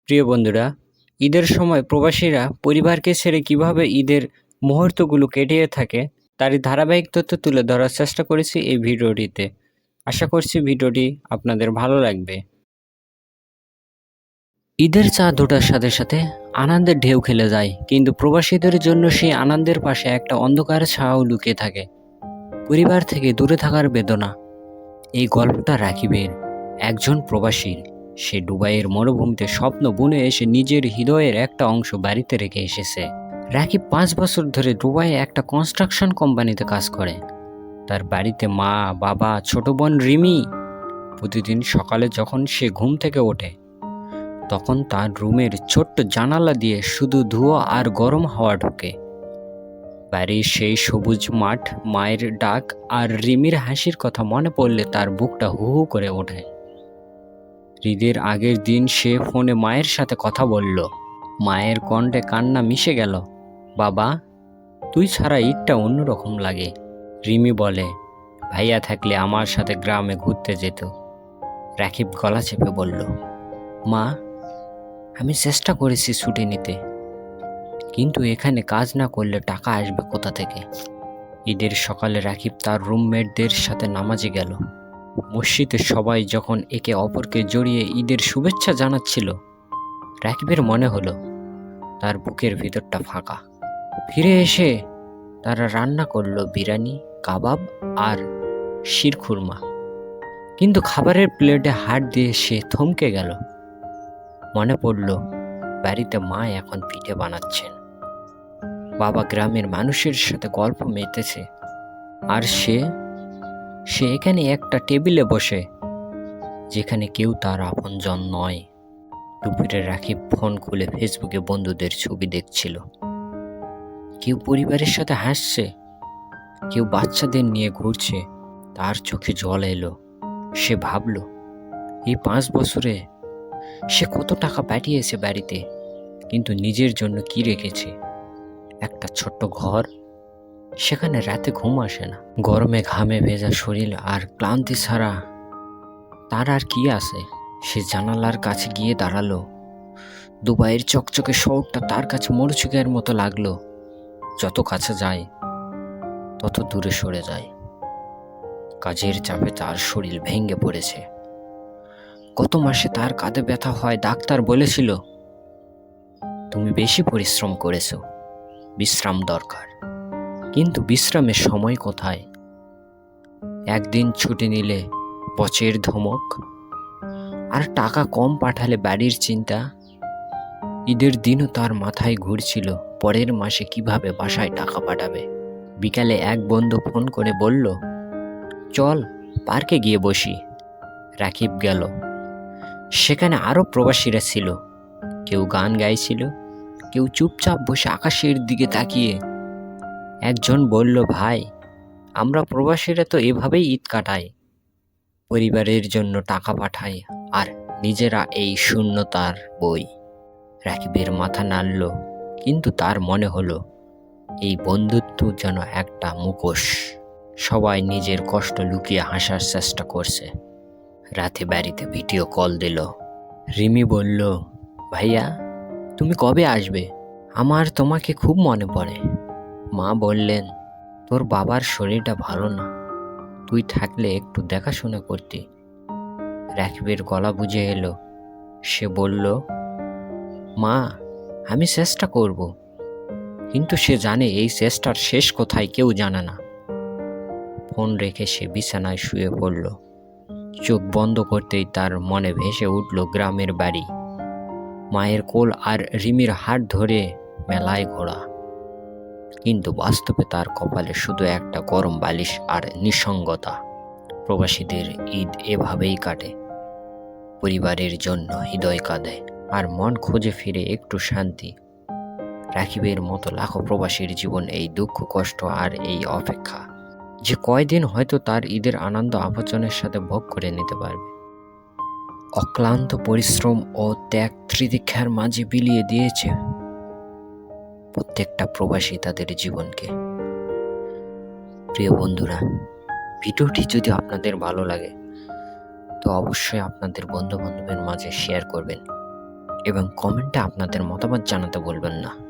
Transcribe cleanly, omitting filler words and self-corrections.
প্রিয় বন্ধুরা, ঈদের সময় প্রবাসীরা পরিবারকে ছেড়ে কিভাবে ঈদের মুহূর্তগুলো কাটিয়ে থাকে তারই ধারাবাহিক তথ্য তুলে ধরার চেষ্টা করেছি এই ভিডিওটিতে। আশা করছি ভিডিওটি আপনাদের ভালো লাগবে। ঈদের চাঁদ ওঠার সাথে সাথে আনন্দের ঢেউ খেলে যায়, কিন্তু প্রবাসীদের জন্য সেই আনন্দের পাশে একটা অন্ধকার ছায়াও লুকিয়ে থাকে। পরিবার থেকে দূরে থাকার বেদনা। এই গল্পটা রাকিবের, একজন প্রবাসীর। সে দুবাইয়ের মরুভূমিতে স্বপ্ন বুনে এসে নিজের হৃদয়ের একটা অংশ বাড়িতে রেখে এসেছে। রাকিব 5 বছর ধরে দুবাইয়ে একটা কনস্ট্রাকশন কোম্পানিতে কাজ করে। তার বাড়িতে মা, বাবা, ছোট বোন রিমি। প্রতিদিন সকালে যখন সে ঘুম থেকে ওঠে, তখন তার রুমের ছোট্ট জানালা দিয়ে শুধু ধোঁয়া আর গরম হাওয়া ঢোকে। বাড়ির সেই সবুজ মাঠ, মায়ের ডাক আর রিমির হাসির কথা মনে পড়লে তার বুকটা হু হু করে ওঠে। ঈদের আগের দিন সে ফোনে মায়ের সাথে কথা বলল। মায়ের কণ্ঠে কান্না মিশে গেল। বাবা, তুই ছাড়া ঈদটা অন্যরকম লাগে। রিমি বলে, ভাইয়া থাকলে আমার সাথে গ্রামে ঘুরতে যেত। রাকিব গলা চেপে বলল, মা, আমি চেষ্টা করেছি ছুটি নিতে, কিন্তু এখানে কাজ না করলে টাকা আসবে কোথা থেকে? ঈদের সকালে রাকিব তার রুমমেটদের সাথে নামাজে গেল। মসজিদে সবাই যখন একে অপরকে জড়িয়ে ঈদের শুভেচ্ছা জানাচ্ছিল, রাকিবের মনে হলো তার বুকের ভিতরটা ফাঁকা। ফিরে এসে তারা রান্না করলো বিরিয়ানি, কাবাব আর শিরখুরমা, কিন্তু খাবারের প্লেটে হাত দিয়ে সে থমকে গেল। মনে পড়ল বাড়িতে মা এখন পিঠে বানাচ্ছেন, বাবা গ্রামের মানুষের সাথে গল্প মেতেছে, আর সে এখানে একটা টেবিলে বসে, যেখানে কেউ তার আপনজন নয়। দুপুরে রাকিব ফোন খুলে ফেসবুকে বন্ধুদের ছবি দেখছিল। কেউ পরিবারের সাথে হাসছে, কেউ বাচ্চাদের নিয়ে ঘুরছে। তার চোখে জল এলো। সে ভাবল, এই 5 বছরে সে কত টাকা পাঠিয়েছে বাড়িতে, কিন্তু নিজের জন্য কি রেখেছে? একটা ছোট্ট ঘর, সেখানে রাতে ঘুম আসে না। গরমে ঘামে ভেজা শরীর আর ক্লান্তি ছাড়া তার আর কি আছে? সে জানালার কাছে গিয়ে দাঁড়ালো। দুবাইয়ের চকচকে শহরটা তার কাছে মরুচিকার মতো লাগলো। যত কাছে যায়, তত দূরে সরে যায়। কাজের চাপে তার শরীর ভেঙে পড়েছে। গত মাসে তার কাঁধে ব্যথা হয়। ডাক্তার বলেছিল, তুমি বেশি পরিশ্রম করেছো, বিশ্রাম দরকার। কিন্তু বিশ্রামের সময় কোথায়? একদিন ছুটি নিলে বচের ধমক, আর টাকা কম পাঠালে বাড়ির চিন্তা। ঈদের দিনও তার মাথায় ঘুরছিল পরের মাসে কিভাবে বাসায় টাকা পাঠাবে। বিকালে এক বন্ধু ফোন করে বলল, চল পার্কে গিয়ে বসি। রাকিব গেল। সেখানে আরো প্রবাসীরা ছিল। কেউ গান গাইছিল, কেউ চুপচাপ বসে আকাশের দিকে তাকিয়ে। একজন বলল, ভাই, আমরা প্রবাসীরা তো এভাবেই ঈদ কাটাই, পরিবারের জন্য টাকা পাঠাই আর নিজেরা এই শূন্যতার বই। রাকিবের মাথা নাড়ল, কিন্তু তার মনে হলো এই বন্ধুত্ব যেন একটা মুখোশ। সবাই নিজের কষ্ট লুকিয়ে হাসার চেষ্টা করছে। রাতে বাড়িতে ভিডিও কল দিল। রিমি বলল, ভাইয়া, তুমি কবে আসবে? আমার তোমাকে খুব মনে পড়ে। মা বললেন, তোর বাবার শরীরটা ভালো না, তুই থাকলে একটু দেখাশোনা করতি। রাকিবের গলা বুঝে এলো। সে বলল, মা, আমি চেষ্টা করব, কিন্তু সে জানে এই চেষ্টার শেষ কোথায় কেউ জানে না। ফোন রেখে সে বিছানায় শুয়ে পড়ল। চোখ বন্ধ করতেই তার মনে ভেসে উঠল গ্রামের বাড়ি, মায়ের কোল আর রিমির হাত ধরে মেলায় ঘোরা। কিন্তু বাস্তবে তার কপালে শুধু একটা গরম বালিশ আর নিঃসঙ্গতা। প্রবাসীদের ঈদ এভাবেই কাটে। পরিবারের জন্য হৃদয় কাঁদে আর মন খোঁজে ফিরে একটু শান্তি। রাকিবের মতো লাখো প্রবাসীর জীবন এই দুঃখ, কষ্ট আর এই অপেক্ষা, যে কয়দিন হয়তো তার ঈদের আনন্দ আপনজনের সাথে ভোগ করে নিতে পারবে। অক্লান্ত পরিশ্রম ও ত্যাগ ত্রিদীক্ষার মাঝে বিলিয়ে দিয়েছে প্রত্যেকটা প্রবাসী তাদের জীবনকে। প্রিয় বন্ধুরা, ভিডিওটি যদি আপনাদের ভালো লাগে তো অবশ্যই আপনাদের বন্ধু বান্ধবের মাঝে শেয়ার করবেন এবং কমেন্টে আপনাদের মতামত জানাতে ভুলবেন না।